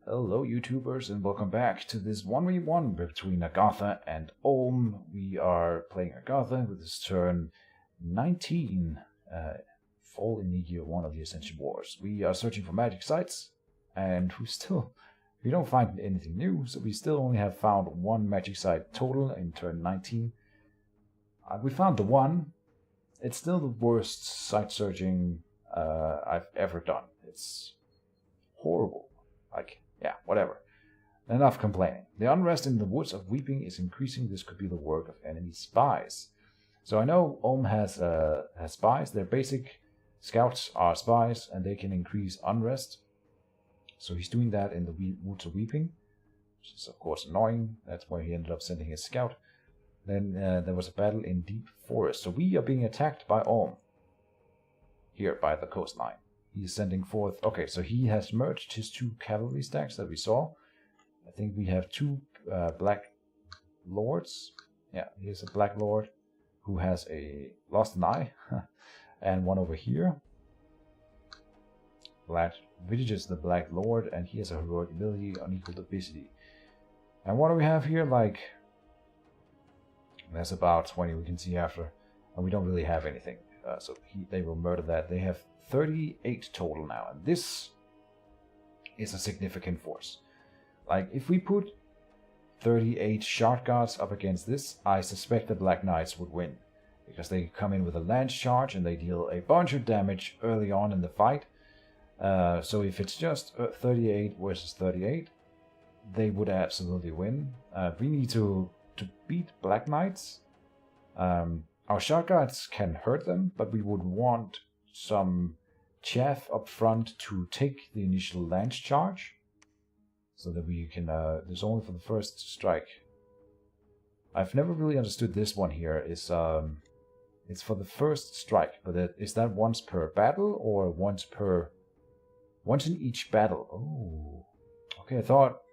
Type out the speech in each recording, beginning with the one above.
Hello YouTubers and welcome back to this 1v1 between Agartha and Olm. We are playing Agartha with this turn 19, fall in the year 1 of the Ascension Wars. We are searching for magic sites and we don't find anything new, so we still only have found one magic site total in turn 19. We found the one. It's still the worst site searching I've ever done. It's horrible. Yeah, whatever. Enough complaining. The unrest in the Woods of Weeping is increasing. This could be the work of enemy spies. So I know Olm has spies. Their basic scouts are spies, and they can increase unrest. So he's doing that in the Woods of Weeping, which is of course annoying. That's where he ended up sending his scout. Then there was a battle in Deep Forest. So we are being attacked by Olm. Here, by the coastline. He's sending forth... Okay, so he has merged his two cavalry stacks that we saw. I think we have two black lords. Yeah, here's a black lord who has lost an eye. And one over here. Vintage is the black lord, and he has a heroic ability, unequaled obesity. And what do we have here? That's about 20 we can see after. And we don't really have anything. So they will murder that. They have 38 total now, and this is a significant force. If we put 38 shard guards up against this, I suspect the Black Knights would win, because they come in with a lance charge and they deal a bunch of damage early on in the fight. So if it's just 38 versus 38, they would absolutely win. We need to beat Black Knights. Our shard guards can hurt them, but we would want some chaff up front to take the initial lance charge, so that we can, there's only for the first strike. I've never really understood this one here. It's for the first strike, but is that once per battle or once in each battle? Oh, okay.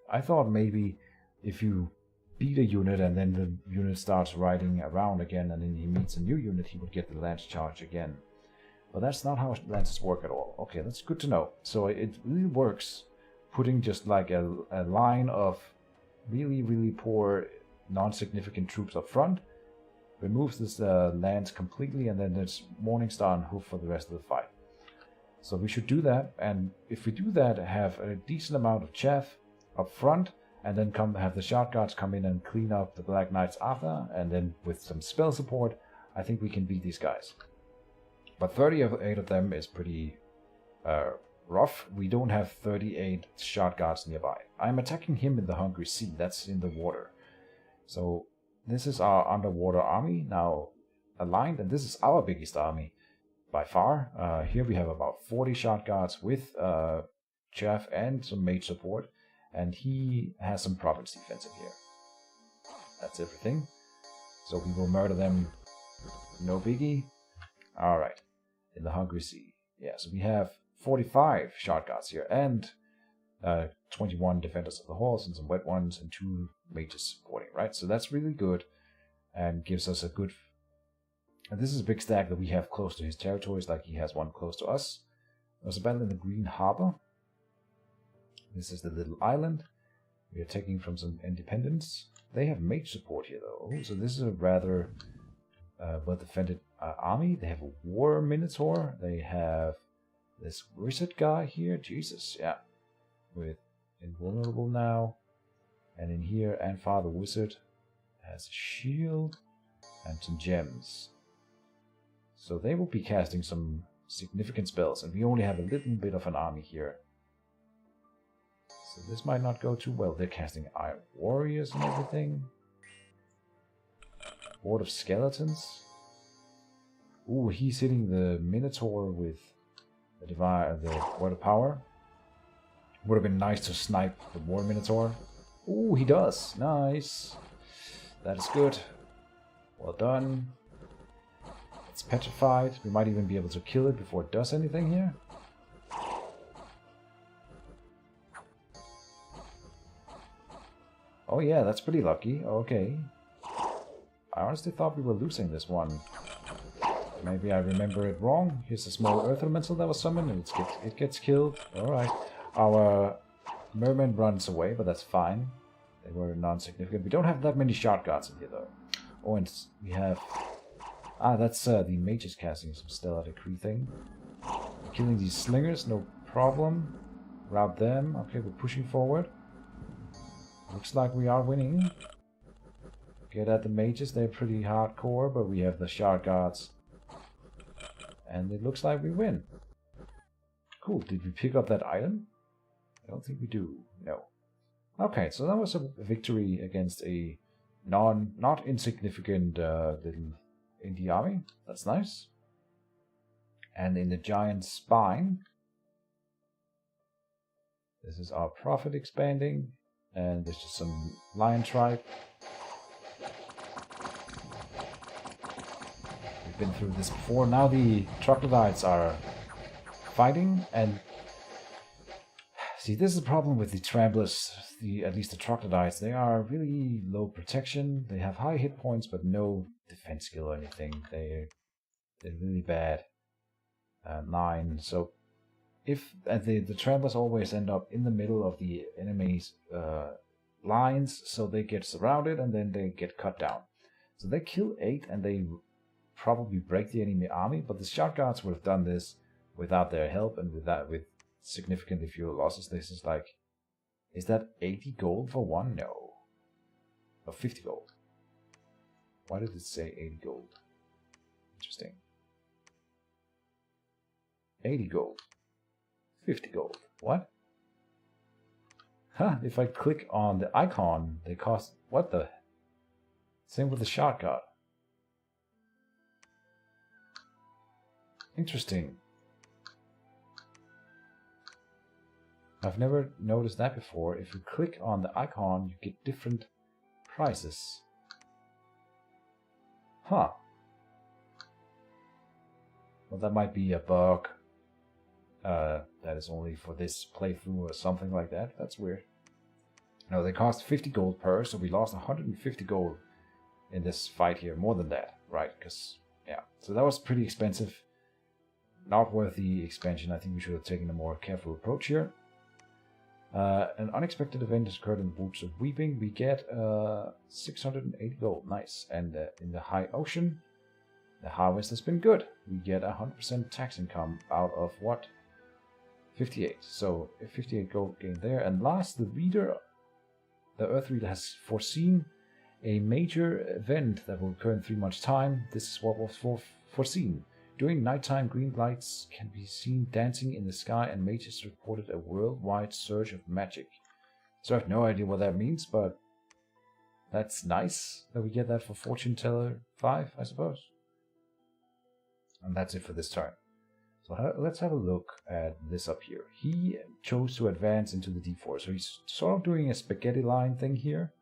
I thought maybe if you beat a unit and then the unit starts riding around again and then he meets a new unit, he would get the lance charge again. But that's not how lances work at all. Okay, that's good to know. So it really works putting just a line of really, really poor, non-significant troops up front, removes this lance completely, and then there's Morningstar and Hoof for the rest of the fight. So we should do that, and if we do that, have a decent amount of chaff up front, and then have the shard guards come in and clean up the Black Knights after, and then with some spell support, I think we can beat these guys. But 38 of them is pretty rough. We don't have 38 shard guards nearby. I'm attacking him in the Hungry Sea. That's in the water. So this is our underwater army now aligned, and this is our biggest army by far. Here we have about 40 shard guards with chaff and some mage support. And he has some province defense in here. That's everything. So we will murder them. No biggie. Alright. In the Hungry Sea. Yeah, so we have 45 shard guards here. And 21 defenders of the halls and some wet ones and 2 mages supporting, right? So that's really good. And gives us a good... And this is a big stack that we have close to his territories, like he has one close to us. There's a battle in the Green Harbor. This is the little island. We are taking from some independence. They have mage support here, though. Oh, so this is a rather well-defended army. They have a war minotaur. They have this wizard guy here. Jesus, yeah. With invulnerable now. And in here, Anfar the wizard has a shield and some gems. So they will be casting some significant spells. And we only have a little bit of an army here. So this might not go too well. They're casting Iron Warriors and everything. Ward of Skeletons. Ooh, he's hitting the Minotaur with the Word of Power. Would have been nice to snipe the War Minotaur. Ooh, he does. Nice. That is good. Well done. It's petrified. We might even be able to kill it before it does anything here. Oh yeah, that's pretty lucky. Okay. I honestly thought we were losing this one. Maybe I remember it wrong. Here's a small earth elemental that was summoned and it gets killed. Alright. Our Merman runs away, but that's fine. They were non-significant. We don't have that many shard guards in here, though. Oh, and we have... Ah, that's the mages casting some Stellar Decree thing. Killing these slingers, no problem. Rout them. Okay, we're pushing forward. Looks like we are winning. Get at the mages, they're pretty hardcore, but we have the shard guards. And it looks like we win. Cool, did we pick up that item? I don't think we do, no. Okay, so that was a victory against a not insignificant little indie army. That's nice. And in the giant spine, this is our prophet expanding, and there's just some lion tribe. We've been through this before. Now the troglodytes are fighting, and see, this is the problem with the tramplers, at least the troglodytes. They are really low protection. They have high hit points, but no defense skill or anything. They're really bad. 9. So if the tramplers always end up in the middle of the enemy's lines, so they get surrounded and then they get cut down. So they kill 8 and they probably break the enemy army, but the shard guards would have done this without their help and with significantly fewer losses. This is like, is that 80 gold for one? No. Oh, 50 gold. Why did it say 80 gold? Interesting. 80 gold. 50 gold. What? Huh, if I click on the icon, they cost... What the... Same with the shard guard. Interesting. I've never noticed that before. If you click on the icon, you get different prices. Huh. Well, that might be a bug. That is only for this playthrough or something like that. That's weird. No, they cost 50 gold per, so we lost 150 gold in this fight here. More than that, right? Because, yeah. So that was pretty expensive. Not worth the expansion. I think we should have taken a more careful approach here. An unexpected event has occurred in the Woods of Weeping. We get 680 gold. Nice. And in the High Ocean, the harvest has been good. We get 100% tax income out of what? 58. So 58 gold gained there. And last, the Earth Reader has foreseen a major event that will occur in 3 months' time. This is what was foreseen. During nighttime, green lights can be seen dancing in the sky, and mages reported a worldwide surge of magic. So I have no idea what that means, but that's nice that we get that for Fortune Teller 5, I suppose. And that's it for this turn. So let's have a look at this up here. He chose to advance into the D4, so he's sort of doing a spaghetti line thing here.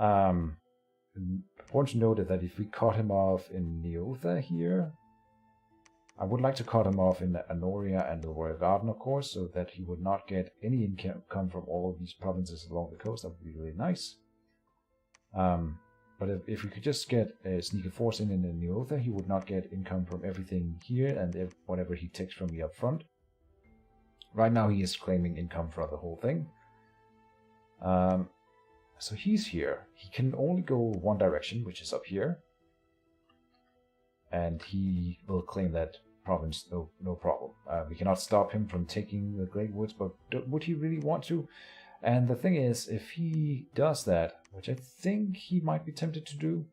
Important to note that if we cut him off in Neotha here, I would like to cut him off in Anoria and the Royal Garden, of course, so that he would not get any income from all of these provinces along the coast. That would be really nice. But if we could just get a sneaker force in Neotha, he would not get income from everything here and whatever he takes from me up front. Right now he is claiming income for the whole thing. So he's here. He can only go one direction, which is up here. And he will claim that province, no problem. We cannot stop him from taking the Great Woods, but would he really want to? And the thing is, if he does that, which I think he might be tempted to do,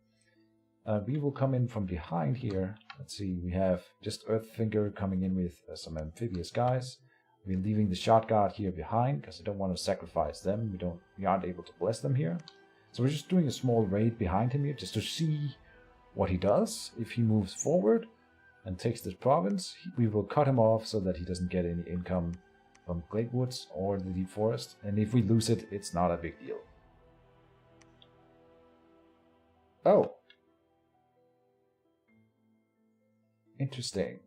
we will come in from behind here. Let's see, we have just Earthfinger coming in with some amphibious guys. We're leaving the shot guard here behind because I don't want to sacrifice them. We aren't able to bless them here. So we're just doing a small raid behind him here just to see what he does. If he moves forward and takes this province, we will cut him off so that he doesn't get any income from Glade Woods or the Deep Forest. And if we lose it, it's not a big deal. Oh. Interesting.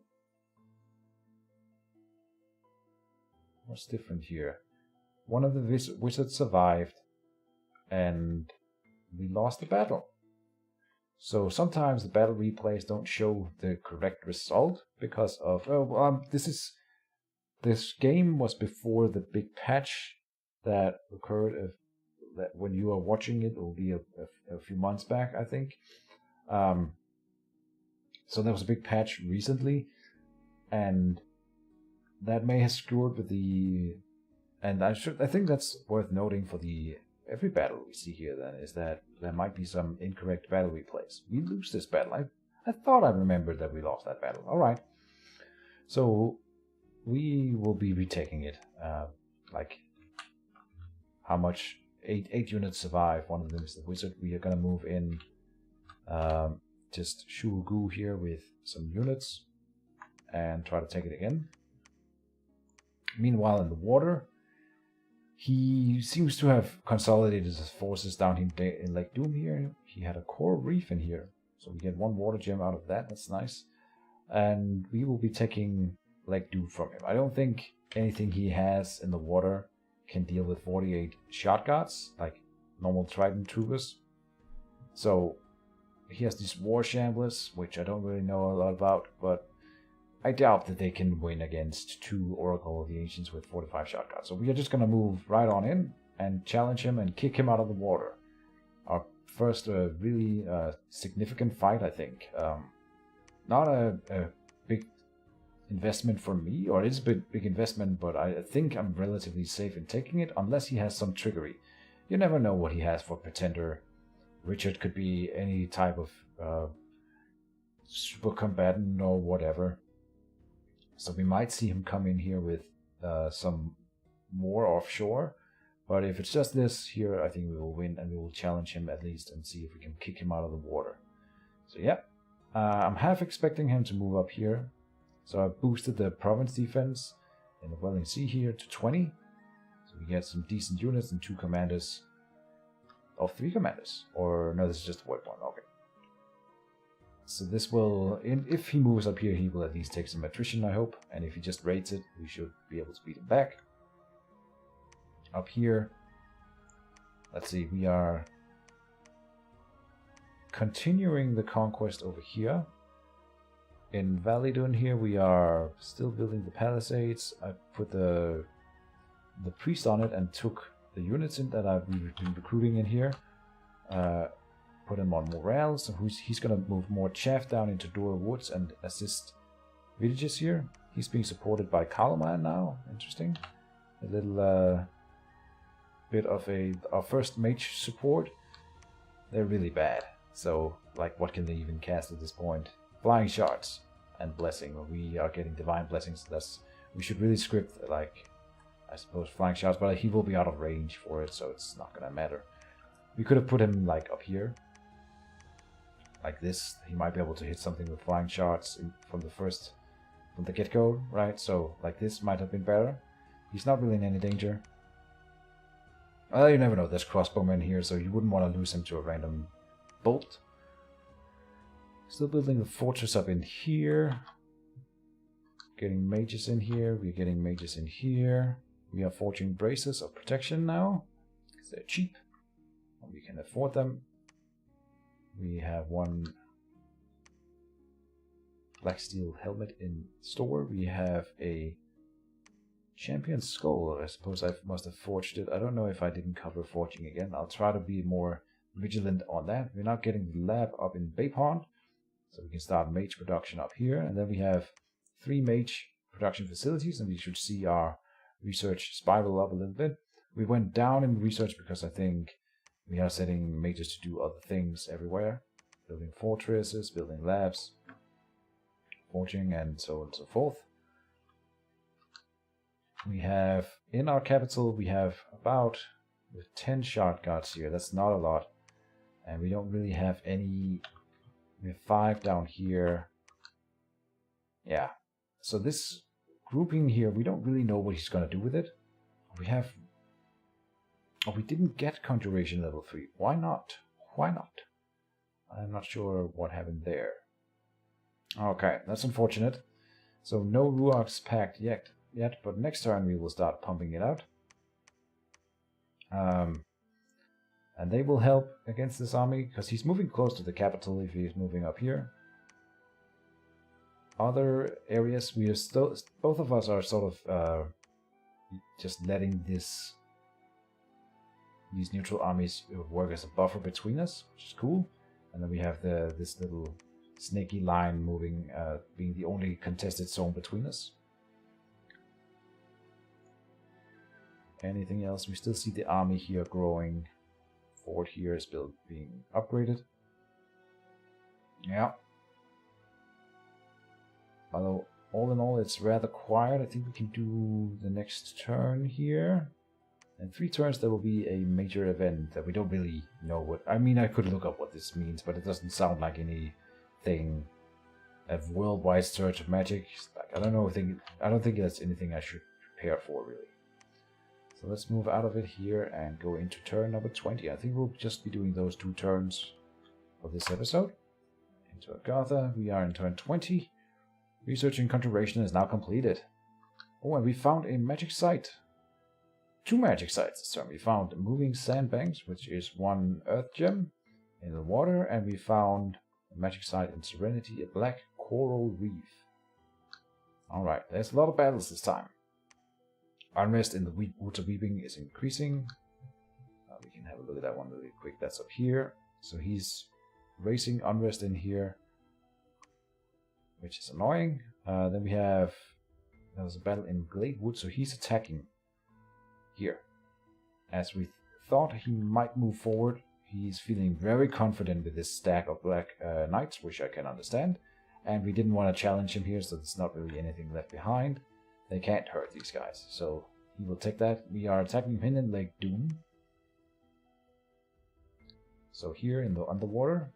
What's different here? One of the wizards survived and we lost the battle. So sometimes the battle replays don't show the correct result because of this game was before the big patch that occurred. If that when you are watching it, will be a few months back, I think. So there was a big patch recently, and that may have screwed with the. And I think that's worth noting for the every battle we see here. Then is that there might be some incorrect battle replays. We lose this battle. I thought I remembered that we lost that battle. All right, so we will be retaking it. Like how much? Eight units survive. One of them is the wizard. We are gonna move in. Just Shugu here with some units and try to take it again. Meanwhile, in the water, he seems to have consolidated his forces down in Lake Doom here. He had a coral reef in here, so we get one water gem out of that. That's nice. And we will be taking Lake Doom from him. I don't think anything he has in the water can deal with 48 shot guards, like normal Trident troopers. So he has these war shamblers, which I don't really know a lot about, but I doubt that they can win against 2 Oracle of the Ancients with 45 shot guards. So we are just going to move right on in and challenge him and kick him out of the water. Our first really significant fight, I think. Not a big investment for me, or it's a big investment, but I think I'm relatively safe in taking it, unless he has some trickery. You never know what he has for Pretender. Richard could be any type of super combatant or whatever. So we might see him come in here with some more offshore. But if it's just this here, I think we will win, and we will challenge him at least and see if we can kick him out of the water. So yeah, I'm half expecting him to move up here. So I boosted the province defense in the Welling Sea here to 20. So we get some decent units and 2 commanders. Oh, 3 commanders. Or no, this is just a white one. Okay. So this will, if he moves up here, he will at least take some attrition, I hope. And if he just raids it, we should be able to beat him back. Up here, let's see, we are continuing the conquest over here. In Validun here, we are still building the palisades. I put the priest on it and took the units in that I've been recruiting in here. Put him on morale, so he's going to move more chaff down into Dora Woods and assist villages here. He's being supported by Kalaman now. Interesting. A little bit of our first mage support. They're really bad. So, like, what can they even cast at this point? Flying shards and blessing. We are getting divine blessings. We should really script, like, I suppose flying shards, but he will be out of range for it, so it's not gonna matter. We could have put him like up here, like this. He might be able to hit something with flying shards from the get-go, right? So like this might have been better. He's not really in any danger. Well, you never know. There's crossbowmen here, so you wouldn't want to lose him to a random bolt. Still building the fortress up in here. Getting mages in here. We're getting mages in here. We are forging braces of protection now, because they're cheap. And we can afford them. We have one black steel helmet in store. We have a champion skull. I suppose I must have forged it. I don't know if I didn't cover forging again. I'll try to be more vigilant on that. We're not getting the lab up in Bay Pond, so we can start mage production up here. And then we have 3 mage production facilities, and we should see our research spiral up a little bit. We went down in research because I think we are setting mages to do other things everywhere. Building fortresses, building labs, forging, and so on and so forth. We have, in our capital, we have about with 10 shard guards here. That's not a lot. And we don't really have any. We have 5 down here. Yeah. So this grouping here, we don't really know what he's going to do with it. We have... Oh, we didn't get Conjuration level 3. Why not? Why not? I'm not sure what happened there. Okay, that's unfortunate. So no Ruach's Pact yet, but next turn we will start pumping it out. And they will help against this army, because he's moving close to the capital if he's moving up here. Other areas, we are still, both of us are sort of just letting this these neutral armies work as a buffer between us, which is cool. And then we have this little snaky line moving, being the only contested zone between us. Anything else? We still see the army here growing. Fort here is being upgraded. Yeah. Although, all in all, it's rather quiet. I think we can do the next turn here. In 3 turns, there will be a major event that we don't really know what... I mean, I could look up what this means, but it doesn't sound like anything... A worldwide surge of magic. Like, I don't think that's anything I should prepare for, really. So let's move out of it here and go into turn number 20. I think we'll just be doing those 2 turns of this episode. Into Agartha, we are in turn 20. Research and conjuration is now completed. Oh, and we found a magic site. 2 magic sites this turn. We found moving sandbanks, which is 1 earth gem in the water, and we found a magic site in Serenity, a black coral reef. Alright, there's a lot of battles this time. Unrest in the Woods of Weeping is increasing. We can have a look at that one really quick. That's up here. So he's racing unrest in here, which is annoying. Then we have... There was a battle in Gladewood, so he's attacking here. As we thought he might move forward, he's feeling very confident with this stack of black knights, which I can understand. And we didn't want to challenge him here, so there's not really anything left behind. They can't hurt these guys, so he will take that. We are attacking him in Lake Doom. So here in the underwater.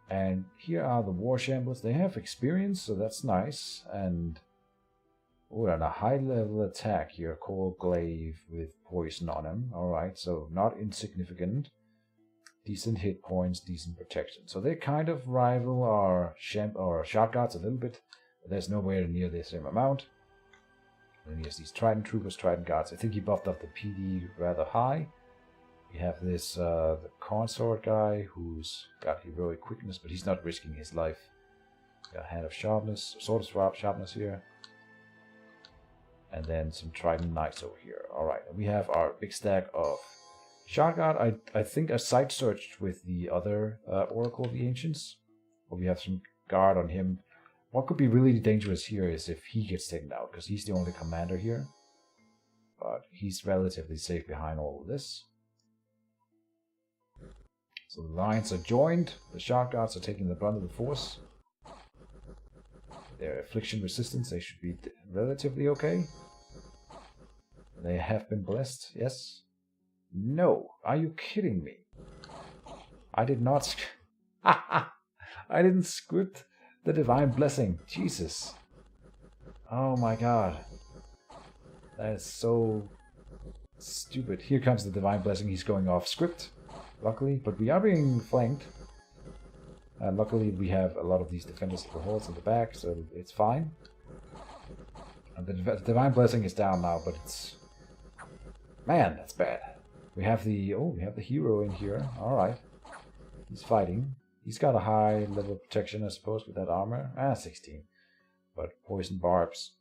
And here are the war shamblers. They have experience, so that's nice. And oh, and a high level attack here, Coral Glaive with poison on him. Alright, so not insignificant. Decent hit points, decent protection. So they kind of rival our shot guards a little bit. But there's nowhere near the same amount. And he has these Trident Troopers, Trident Guards. I think he buffed up the PD rather high. We have this the Consort guy who's got heroic quickness, but he's not risking his life. Got Hand of Sharpness, Sword of Sharpness here. And then some Trident Knights over here. Alright, and we have our big stack of Shard Guard. I think I side searched with the other Oracle of the Ancients. But we have some guard on him. What could be really dangerous here is if he gets taken out, because he's the only commander here. But he's relatively safe behind all of this. So the lines are joined. The Shard Guards are taking the brunt of the force. Their affliction resistance, they should be relatively okay. They have been blessed, yes? No, are you kidding me? I did not... I didn't script the Divine Blessing. Jesus. Oh my god. That is so stupid. Here comes the Divine Blessing. He's going off script, luckily. But we are being flanked. And luckily we have a lot of these defenders of the halls in the back, so it's fine. And the Divine Blessing is down now, but it's... Man, that's bad. We have the... Oh, we have the hero in here. Alright. He's fighting. He's got a high level of protection, I suppose, with that armor. 16. But poison barbs.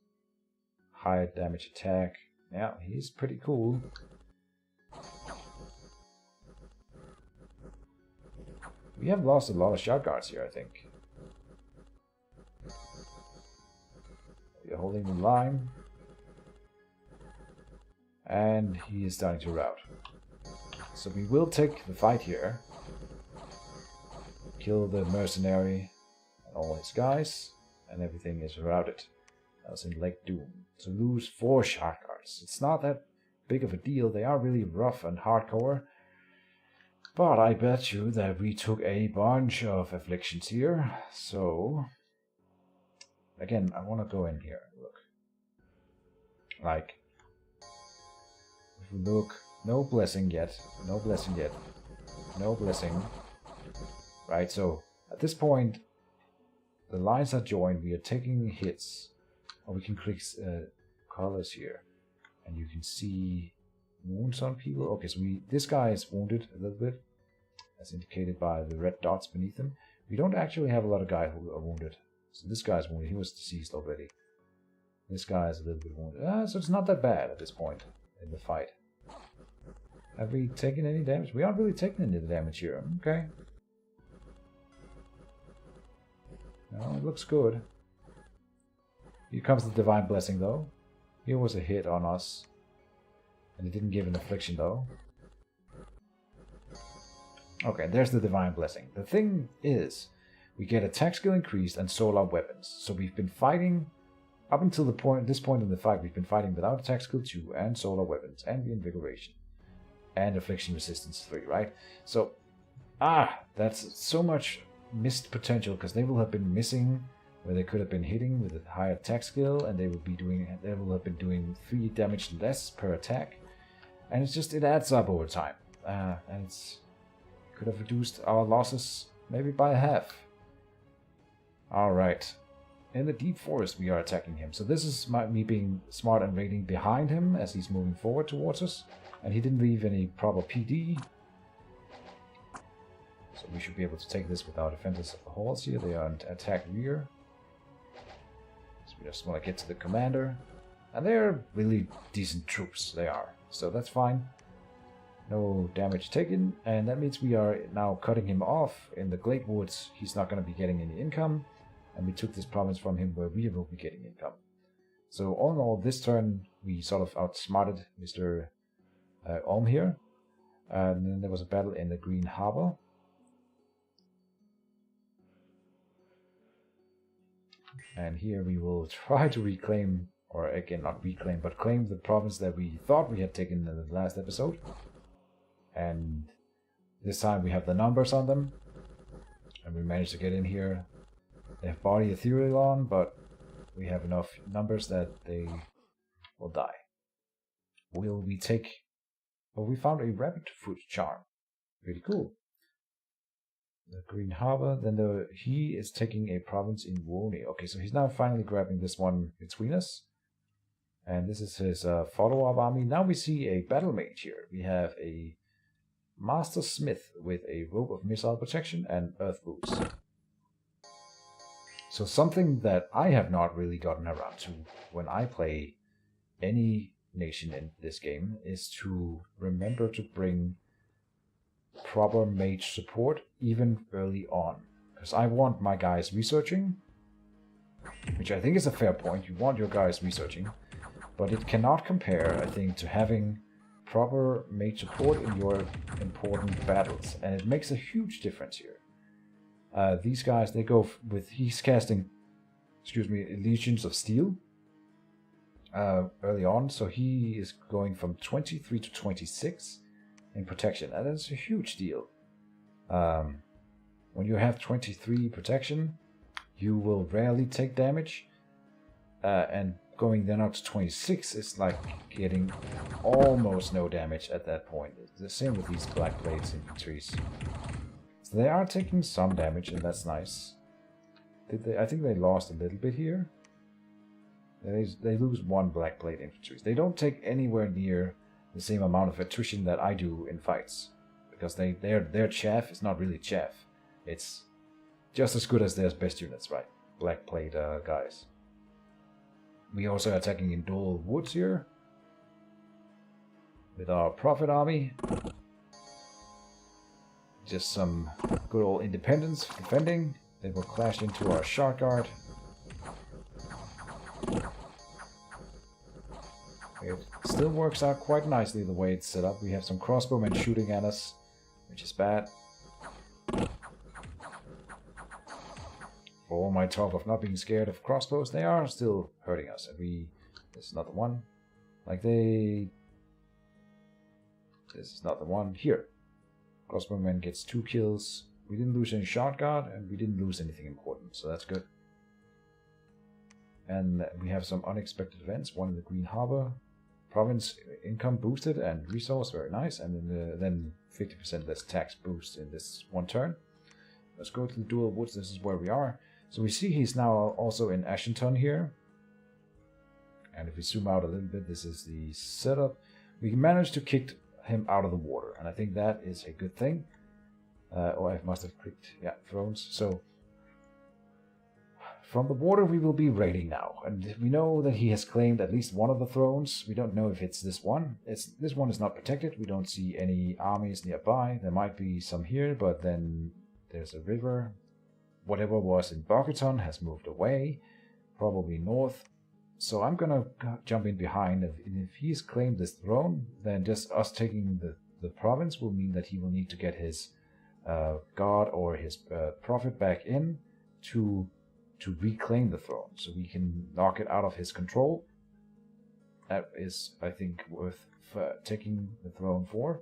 High damage attack. Yeah, he's pretty cool. We have lost a lot of shot guards here, I think. We're holding the line. And he is starting to rout. So we will take the fight here. Kill the mercenary and all his guys. And everything is routed. That was in Lake Doom. To lose 4 shot guards. It's not that big of a deal. They are really rough and hardcore. But I bet you that we took a bunch of afflictions here. So, again, I want to go in here. Look. Like, if we look, no blessing yet. No blessing yet. No blessing. Right, so, at this point, the lines are joined. We are taking hits. Or we can click colors here. And you can see wounds on people. Okay, so this guy is wounded a little bit. As indicated by the red dots beneath him. We don't actually have a lot of guys who are wounded. So this guy's wounded. He was deceased already. This guy is a little bit wounded. So it's not that bad at this point in the fight. Have we taken any damage? We aren't really taking any damage here. Okay. No, it looks good. Here comes the Divine Blessing, though. Here was a hit on us. And it didn't give an affliction, though. Okay, there's the Divine Blessing. The thing is, we get attack skill increased and solar weapons. So we've been fighting, up until this point in the fight, we've been fighting without attack skill 2 and solar weapons and the Invigoration. And affliction resistance 3, right? So, that's so much missed potential, because they will have been missing where they could have been hitting with a higher attack skill, and they will have been doing 3 damage less per attack. And it adds up over time. And it's could have reduced our losses maybe by half. Alright. In the deep forest we are attacking him. So this is me being smart and raiding behind him as he's moving forward towards us. And he didn't leave any proper PD. So we should be able to take this without offenses of the halls here. They are in attack rear. So we just want to get to the commander. And they're really decent troops, they are. So that's fine. No damage taken, and that means we are now cutting him off in the Glade Woods. He's not going to be getting any income, and we took this province from him where we will be getting income. So all in all, this turn we sort of outsmarted Mr. Ulm here. And then there was a battle in the Green Harbor. And here we will try to reclaim, or again not reclaim, but claim the province that we thought we had taken in the last episode. And this time we have the numbers on them. And we managed to get in here. They have body ethereal on, but we have enough numbers that they will die. Will we take... Well, we found a rabbit foot charm. Pretty cool. The Green Harbor. Then he is taking a province in Wone. Okay, so he's now finally grabbing this one between us. And this is his follow-up army. Now we see a battle mage here. We have a Master Smith with a robe of missile protection and earth boots. So something that I have not really gotten around to when I play any nation in this game is to remember to bring proper mage support even early on. Because I want my guys researching, which I think is a fair point. You want your guys researching, but it cannot compare, I think, to having proper mage support in your important battles, and it makes a huge difference here. These guys, they go with, he's casting, Legions of Steel early on, so he is going from 23 to 26 in protection, and that's a huge deal. When you have 23 protection, you will rarely take damage, and going then up to 26 is like getting almost no damage at that point. It's the same with these Black Blades infantries. So they are taking some damage, and that's nice. I think they lost a little bit here. They lose 1 Black Blade infantry. They don't take anywhere near the same amount of attrition that I do in fights, because their chaff is not really chaff. It's just as good as their best units, right? Black Blade guys. We also are attacking in Dual Woods here with our Prophet army. Just some good old independence defending. They will clash into our Shard Guard. It still works out quite nicely the way it's set up. We have some crossbowmen shooting at us, which is bad. For all my talk of not being scared of crossbows, they are still hurting us. And this is not the one. This is not the one. Here. Crossbowman gets 2 kills. We didn't lose any Shard Guard, and we didn't lose anything important, so that's good. And we have some unexpected events. One in the Green Harbor. Province income boosted and resource, very nice. And then 50% less tax boost in this one turn. Let's go to the Dual Woods. This is where we are. So we see he's now also in Ashington here. And if we zoom out a little bit, this is the setup. We managed to kick him out of the water, and I think that is a good thing. I must have clicked, yeah, thrones. So from the water we will be raiding now, and we know that he has claimed at least one of the thrones. We don't know if it's this one. This one is not protected. We don't see any armies nearby. There might be some here, but then there's a river. Whatever was in Agartha has moved away, probably north. So I'm gonna jump in behind. If he's claimed this throne, then just us taking the province will mean that he will need to get his god or his prophet back in to reclaim the throne, so we can knock it out of his control. That is, I think, worth taking the throne for.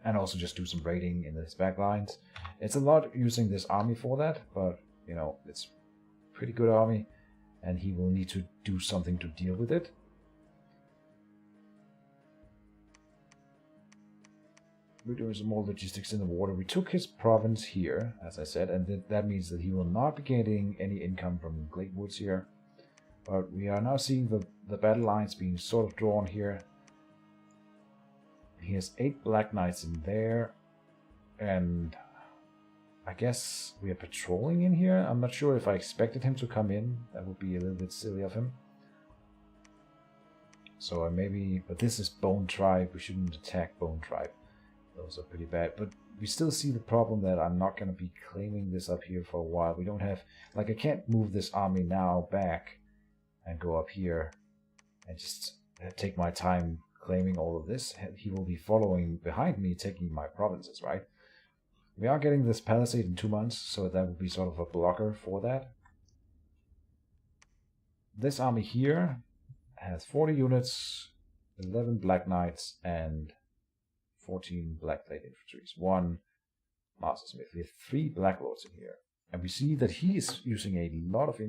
And also just do some raiding in his backlines. It's a lot using this army for that, but, you know, it's a pretty good army, and he will need to do something to deal with it. We're doing some more logistics in the water. We took his province here, as I said, and that means that he will not be getting any income from Glade Woods here. But we are now seeing the battle lines being sort of drawn here. He has 8 Black Knights in there, and I guess we are patrolling in here. I'm not sure if I expected him to come in. That would be a little bit silly of him. So maybe, but this is Bone Tribe. We shouldn't attack Bone Tribe. Those are pretty bad, but we still see the problem that I'm not going to be claiming this up here for a while. We don't have, like, I can't move this army now back and go up here and just take my time claiming all of this. He will be following behind me, taking my provinces, right? We are getting this palisade in 2 months, so that will be sort of a blocker for that. This army here has 40 units, 11 Black Knights, and 14 Black Plate Infantries, 1 Master Smith. We have 3 Black Lords in here. And we see that he is using a lot of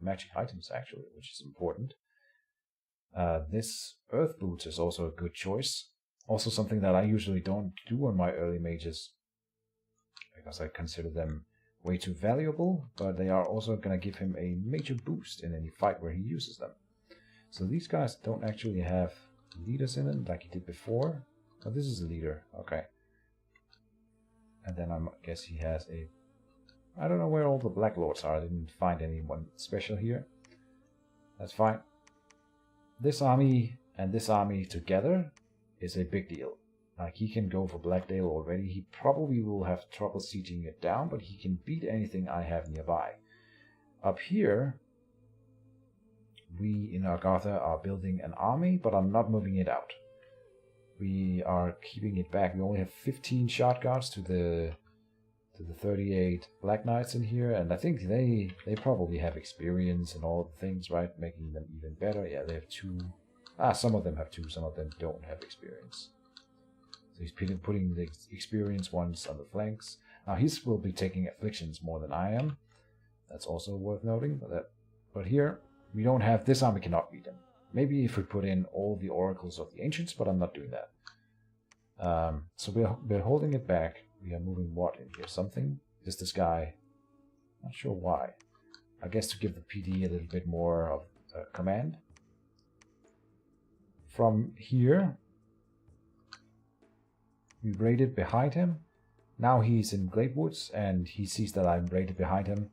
magic items, actually, which is important. This Earth Boots is also a good choice. Also something that I usually don't do on my early mages, because I consider them way too valuable, but they are also going to give him a major boost in any fight where he uses them. So these guys don't actually have leaders in them like he did before. Oh, this is a leader, okay. And then I guess he has a... I don't know where all the Black Lords are. I didn't find anyone special here. That's fine. This army and this army together is a big deal. Like, he can go for Blackdale already. He probably will have trouble sieging it down, but he can beat anything I have nearby. Up here, we in Agartha are building an army, but I'm not moving it out. We are keeping it back. We only have 15 shot guards to the 38 Black Knights in here, and I think they probably have experience and all the things, right? Making them even better. Yeah, they have 2. Some of them have 2, some of them don't have experience. So he's putting the experienced ones on the flanks. Now he will be taking afflictions more than I am. That's also worth noting. But here, we don't have... This army cannot beat him. Maybe if we put in all the oracles of the ancients, but I'm not doing that. So we're holding it back. We are moving what in here? Something? Is this guy? Not sure why. I guess to give the PD a little bit more of command. From here, we raided behind him. Now he's in Glade Woods, and he sees that I'm raided behind him.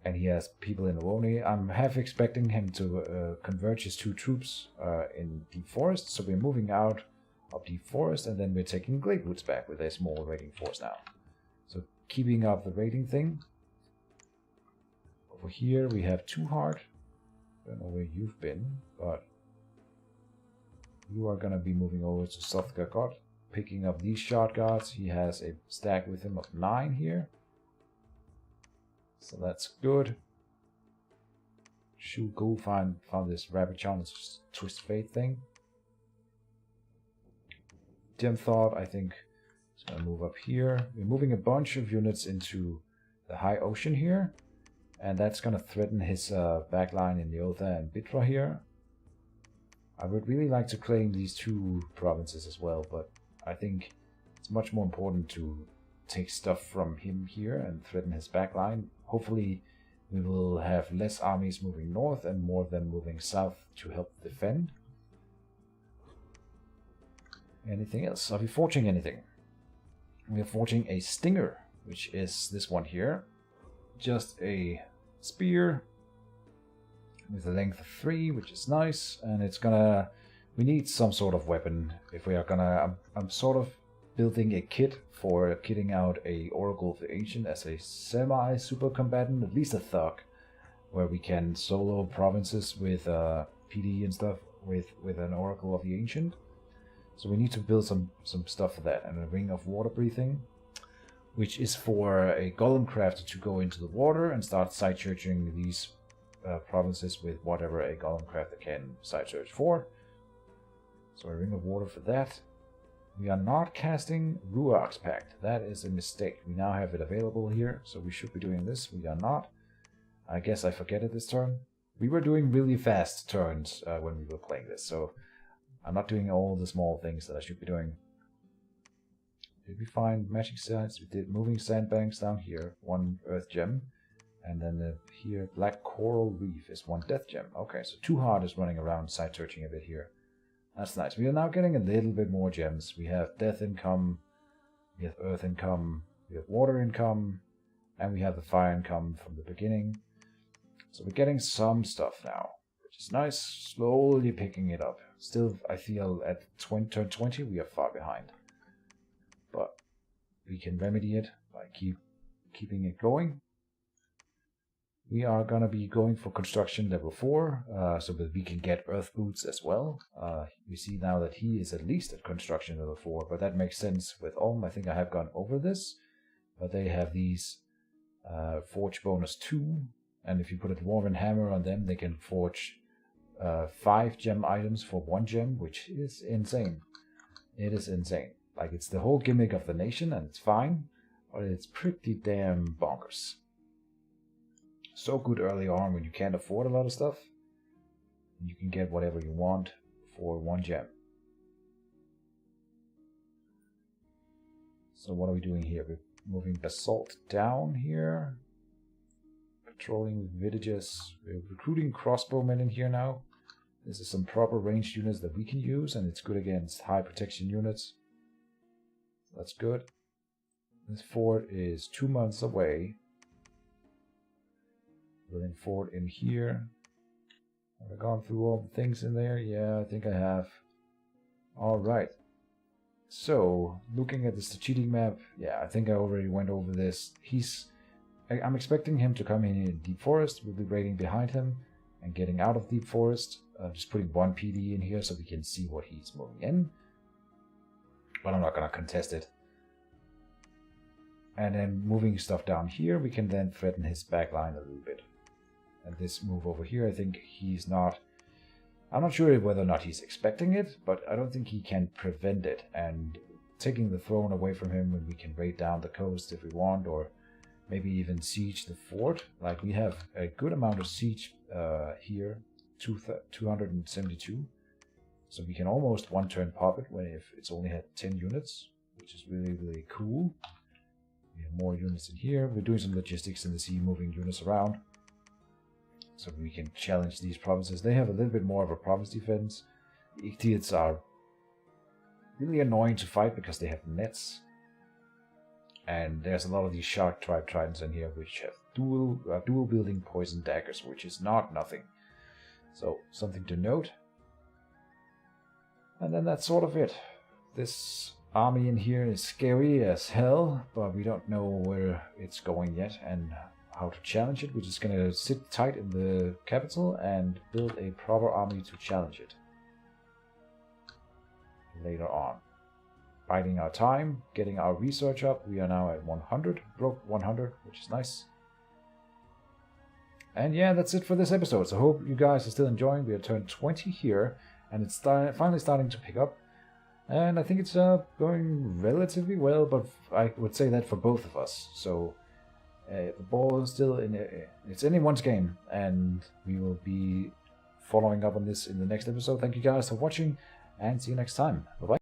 And he has people in Aroni. I'm half expecting him to converge his 2 troops in Deep Forest. So we're moving out of Deep Forest, and then we're taking Glade Woods back with a small raiding force now. So keeping up the raiding thing. Over here we have Too Hard. I don't know where you've been, but you are going to be moving over to Sothgargot, picking up these shot guards. He has a stack with him of 9 here. So that's good. Shugu found this Rapid Challenge Twist Fate thing. Dim Thought, I think, is going to move up here. We're moving a bunch of units into the high ocean here. And that's going to threaten his backline in Yotha and Bitra here. I would really like to claim these 2 provinces as well, but I think it's much more important to take stuff from him here and threaten his backline. Hopefully we will have less armies moving north and more of them moving south to help defend. Anything else? Are we forging anything? We are forging a Stinger, which is this one here. Just a spear with a length of 3, which is nice, and it's gonna... We need some sort of weapon if we are gonna... I'm sort of building a kit for kitting out a Oracle of the Ancient as a semi-super combatant, at least a thug, where we can solo provinces with PD and stuff with an Oracle of the Ancient. So we need to build some stuff for that, and a Ring of Water Breathing, which is for a Golem Crafter to go into the water and start side searching these provinces with whatever a Golem Crafter can side search for. So a Ring of Water for that. We are not casting Ruach's Pact. That is a mistake. We now have it available here, so we should be doing this. We are not. I guess I forget it this turn. We were doing really fast turns when we were playing this, so I'm not doing all the small things that I should be doing. Did we find magic sites? We did moving sandbanks down here, 1 earth gem. And then here, black coral reef is 1 death gem. Okay, so 2 Heart is running around side searching a bit here. That's nice. We are now getting a little bit more gems. We have death income, we have earth income, we have water income, and we have the fire income from the beginning. So we're getting some stuff now, which is nice. Slowly picking it up. Still, I feel at turn 20 we are far behind. But we can remedy it by keeping it going. We are going to be going for construction level 4, so that we can get earth boots as well. We see now that he is at least at construction level 4, but that makes sense with Ulm. I think I have gone over this, but they have these forge bonus 2, and if you put a dwarven hammer on them, they can forge 5 gem items for 1 gem, which is insane. It is insane. Like, it's the whole gimmick of the nation, and it's fine, but it's pretty damn bonkers. So good early on when you can't afford a lot of stuff. You can get whatever you want for 1 gem. So what are we doing here? We're moving basalt down here. Patrolling villages. We're recruiting crossbowmen in here now. This is some proper ranged units that we can use, and it's good against high protection units. That's good. This fort is 2 months away. Building fort in here. Have I gone through all the things in there? Yeah, I think I have. Alright. So, looking at the strategic map, yeah, I think I already went over this. I'm expecting him to come in Deep Forest. We'll be raiding behind him and getting out of Deep Forest. Just putting 1 PD in here so we can see what he's moving in. But I'm not going to contest it. And then moving stuff down here, we can then threaten his backline a little bit. And this move over here, I think he's not... I'm not sure whether or not he's expecting it, but I don't think he can prevent it. And taking the throne away from him when we can raid down the coast if we want, or maybe even siege the fort. Like, we have a good amount of siege here, 272. So we can almost 1-turn pop it when if it's only had 10 units, which is really, really cool. We have more units in here. We're doing some logistics in the sea, moving units around, so we can challenge these provinces. They have a little bit more of a province defense. The Ichthyids are really annoying to fight because they have nets. And there's a lot of these shark tribe tridents in here which have dual building poison daggers, which is not nothing. So, something to note. And then that's sort of it. This army in here is scary as hell, but we don't know where it's going yet and how to challenge it. We're just gonna sit tight in the capital and build a proper army to challenge it later on. Biding our time, getting our research up. We are now at 100, broke 100, which is nice. And yeah, that's it for this episode. So I hope you guys are still enjoying. We are turned 20 here, and it's finally starting to pick up. And I think it's going relatively well, but I would say that for both of us. So the ball is still it's anyone's game, and we will be following up on this in the next episode. Thank you guys for watching, and see you next time. Bye-bye.